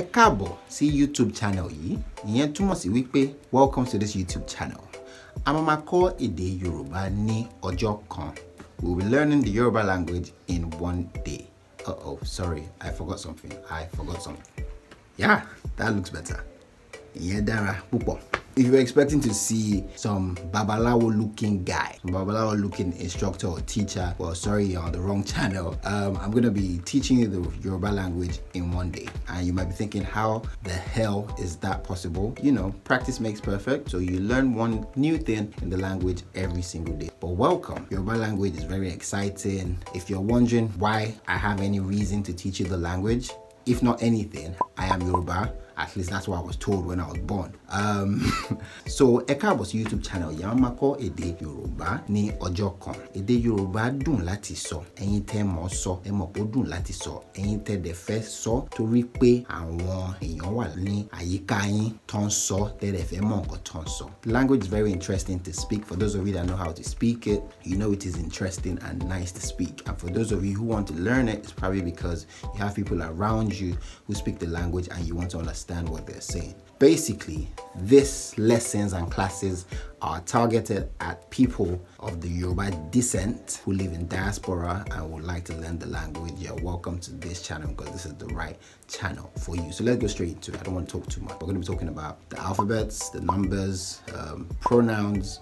Ẹ káàbọ̀ sí YouTube channel yìí. Ìyẹn túmọ̀ sí wípé welcome to this YouTube channel. A máa kọ́ èdè Yorùbá ní ọjọ́ kan. We'll be learning the Yoruba language in one day. Uh-oh, sorry, I forgot something. Yeah, that looks better. Ìyẹn dára púpọ̀. If you're expecting to see some babalawo looking guy, babalawo looking instructor or teacher, well, sorry, you're on the wrong channel. I'm going to be teaching you the Yoruba language in one day. And you might be thinking, how the hell is that possible? You know, practice makes perfect. So you learn one new thing in the language every single day. But welcome. Yoruba language is very exciting. If you're wondering why I have any reason to teach you the language, if not anything, I am Yoruba. At least that's what I was told when I was born. So ẹ káàbọ̀ sí YouTube channel yìí. A máa kọ́ èdè Yorùbá ní ọjọ́ kan. Èdè Yorùbá dùn láti sọ. Ẹ̀yin tẹ́ mọ̀ sọ, ẹ mọ̀ pé ó dùn láti sọ. Ẹ̀yin tẹ́ dẹ̀ fẹ́ sọ torí pé àwọn èèyàn wà ní àyíká yín tó ń sọ, tẹ́ dẹ̀ fẹ́ mọ̀ nǹkan tó ń sọ. The language is very interesting to speak. For those of you that know how to speak it, you know it is interesting and nice to speak. And for those of you who want to learn it, it's probably because you have people around you who speak the language and you want to understand what they're saying. Basically, these lessons and classes are targeted at people of the Yoruba descent who live in diaspora and would like to learn the language. You're welcome to this channel because this is the right channel for you. So let's go straight into it. I don't want to talk too much. We're going to be talking about the alphabets, the numbers, pronouns,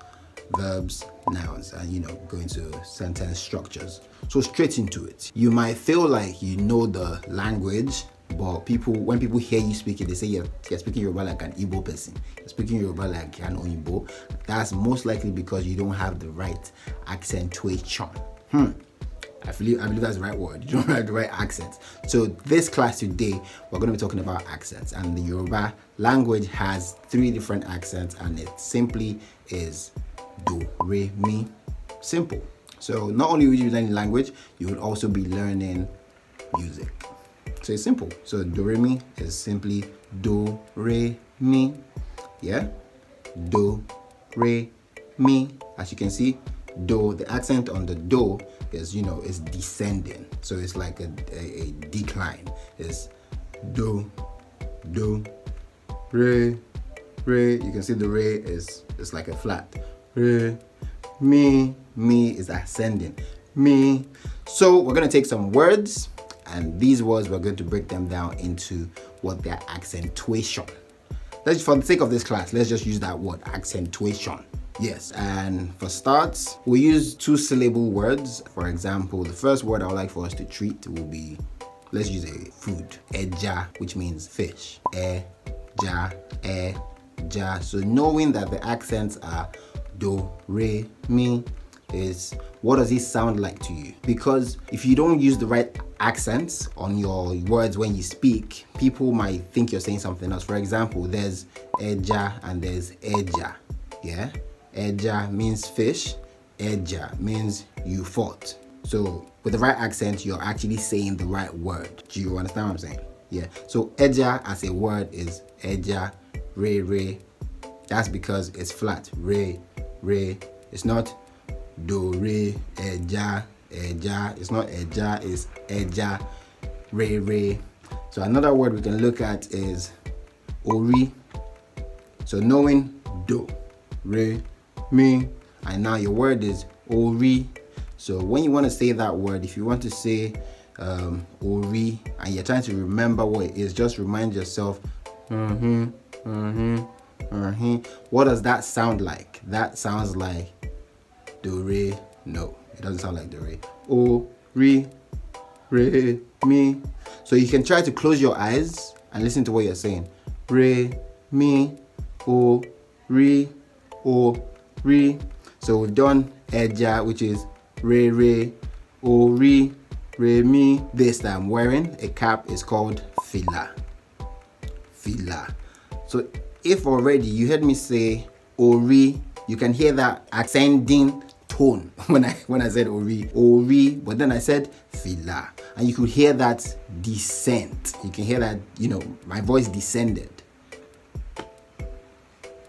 verbs, nouns, and you know, go into sentence structures. So straight into it. You might feel like you know the language, but when people hear you speak it, they say you're speaking Yoruba like an Igbo person. You're speaking Yoruba like an Oyinbo. That's most likely because you don't have the right accentuation. I believe that's the right word. You don't have the right accent. So this class today, we're going to be talking about accents. And the Yoruba language has 3 different accents, and it simply is do, re, mi. Simple. So not only will you be learning language, you will also be learning music. So it's simple. So do re mi is simply do re mi. Yeah, do re mi. As you can see, do, the accent on the do is, you know, is descending. So it's like a decline. It's do re. You can see the re is like a flat. Re mi is ascending. Mi. So we're gonna take some words. And these words, we're going to break them down into what their accentuation. For the sake of this class, let's just use that word, accentuation. Yes, and for starts, we use 2-syllable words. For example, the first word I would like for us to treat will be, let's use a food, eja, which means fish. Eja. So knowing that the accents are do, re, mi, is what does it sound like to you? Because if you don't use the right accents on your words when you speak, people might think you're saying something else. For example, there's eja and there's eja. Yeah, eja means fish, eja means you fought. So with the right accent, you're actually saying the right word. Do you understand what I'm saying? Yeah, so eja as a word is eja, re. That's because it's flat, re. It's not do, re, eja. It's not eja, it's eja, re. So another word we can look at is ori. So knowing do, re, mi, and now your word is ori. So when you want to say that word, if you want to say ori and you're trying to remember what it is, just remind yourself, what does that sound like? That sounds like do, re. No, it doesn't sound like do, re. O, re, mi. So you can try to close your eyes and listen to what you're saying. Re, mi, o, re. So we've done eja, which is re, o, re, mi. This time wearing a cap is called fila. So if already you heard me say ori, you can hear that ascending tone when I said ori, but then I said fila, and you could hear that descent. You can hear that, you know, my voice descended.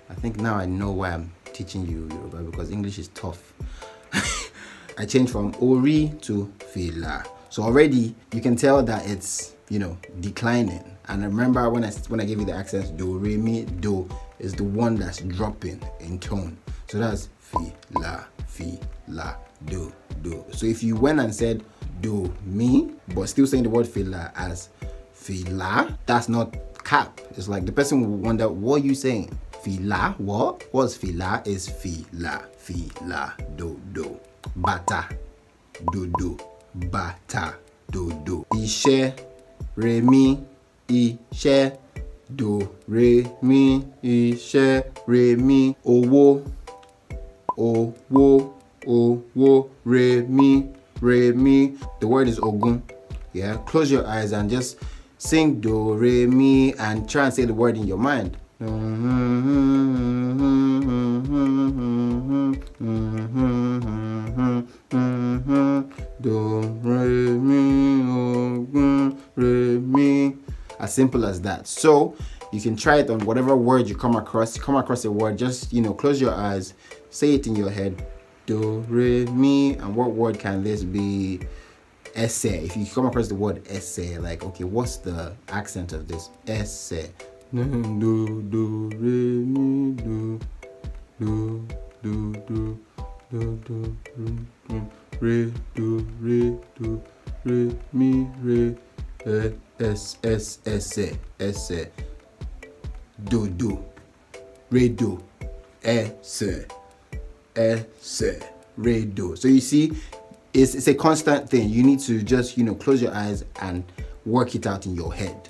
I think now I know why I'm teaching you Yoruba, because English is tough. I changed from ori to fila. So already you can tell that it's, you know, declining. And remember when I gave you the accents, do, re, mi, do is the one that's dropping in tone. So that's fi, la, do, do. So if you went and said do, mi, but still saying the word fi, la as fi, la, that's not cap. It's like the person will wonder, what are you saying? Fi, la, what? What's fi, la? Is fi, la, do, do. Bata, do, do. Bata, do, do. Ishe, re, mi, ishe, do, re, mi, ishe, re, mi. Owo, re, mi. The word is ogun. Yeah, close your eyes and just sing do, re, mi, and try and say the word in your mind. Do, re, mi, ogun, re, mi. As simple as that. So you can try it on whatever word you come across. You come across a word, just close your eyes, say it in your head. Do, re, mi, and what word can this be? Essay. If you come across the word essay, like, okay, what's the accent of this? Essay. Do, do, re, mi, do, do, do, do, do, do, re, do, re, do, re, mi, re, essay, do, do, re, do, essay, re, do. So you see, it's a constant thing. You need to just, close your eyes and work it out in your head.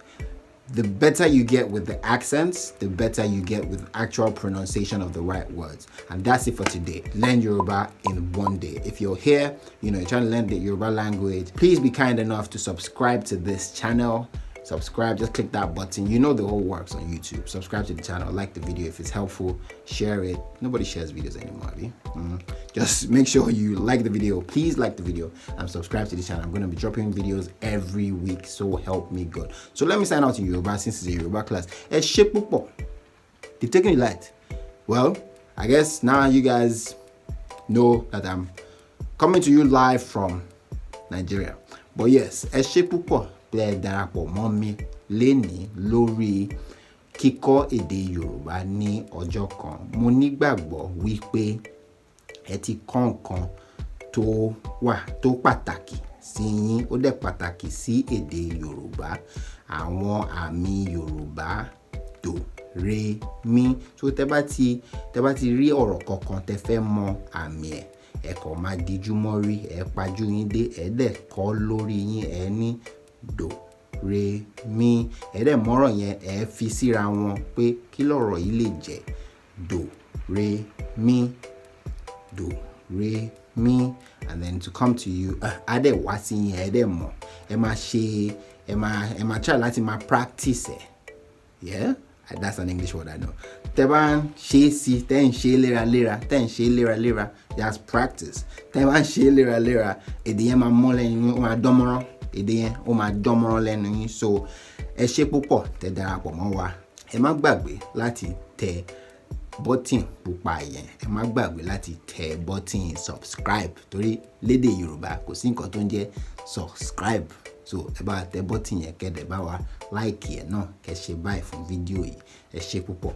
The better you get with the accents, the better you get with actual pronunciation of the right words. And that's it for today. Learn Yoruba in one day. If you're here, you're trying to learn the Yoruba language, please be kind enough to subscribe to this channel. Subscribe, just click that button. You know the whole works on YouTube. Subscribe to the channel, like the video if it's helpful, share it. Nobody shares videos anymore, just make sure you like the video. Please like the video and subscribe to the channel. I'm going to be dropping videos every week, so help me God. So let me sign out in Yoruba since it's a Yoruba class. You're taking it light. Well, I guess now you guys know that I'm coming to you live from Nigeria. But yes, darapọ̀ mọ́ mi lénìí lórí kíkọ́ èdè Yorùbá ní ọjọ́ kan. Mo nígbàgbọ́ wípé ẹ ti kọ́ nǹkan tó pàtàkì sí yín, ó dẹ̀ pàtàkì sí èdè Yorùbá. Àwọn àmì Yorùbá do, re, mi. So tẹ́ bá ti rí ọ̀rọ̀ kankan tẹ́ fẹ́ mọ àmì ẹ̀, ẹ kàn máa dijú mọ́rí, ẹ pajú yín dé, ẹ dẹ̀ kọ́ lórí yín, ẹ ní do, re, mi. Ẹ dẹ̀ mọ́rọ̀ yẹn, ẹ fi síra wọn pé kí lọ̀rọ̀ yìí lè jẹ́. Do, re, mi. Do, re, mi. And then to come to you, á dẹ̀ wá sí yín, ẹ dẹ̀ mọ̀. Ẹ máa try láti máa practice ẹ̀. Yeah? That's an English word I know. Tẹ́ bá ń ṣe sí, tẹ́ ń ṣe léraléra, that's practice. Tẹ́ bá ń ṣe léraléra, èdè yẹn máa mọ́ lẹ́nu yín, ó máa dánmọ́rán. Èdè yẹn ó máa dánmọ́rán lẹ́nu yín. So ẹ ṣé púpọ̀ tẹ́ darapọ̀ mọ́ wa. Ẹ má gbàgbé láti tẹ button pupa yẹn. Ẹ má gbàgbé láti tẹ button subscribe, torí lédè Yorùbá kò sí nǹkan tó ń jẹ́ subscribe. So ẹ bá tẹ button yẹn kẹ́dẹ̀ bá wa like ẹ̀ náà, kẹ́ ṣe báyìí fún fídíò yìí. Ẹ ṣé púpọ̀.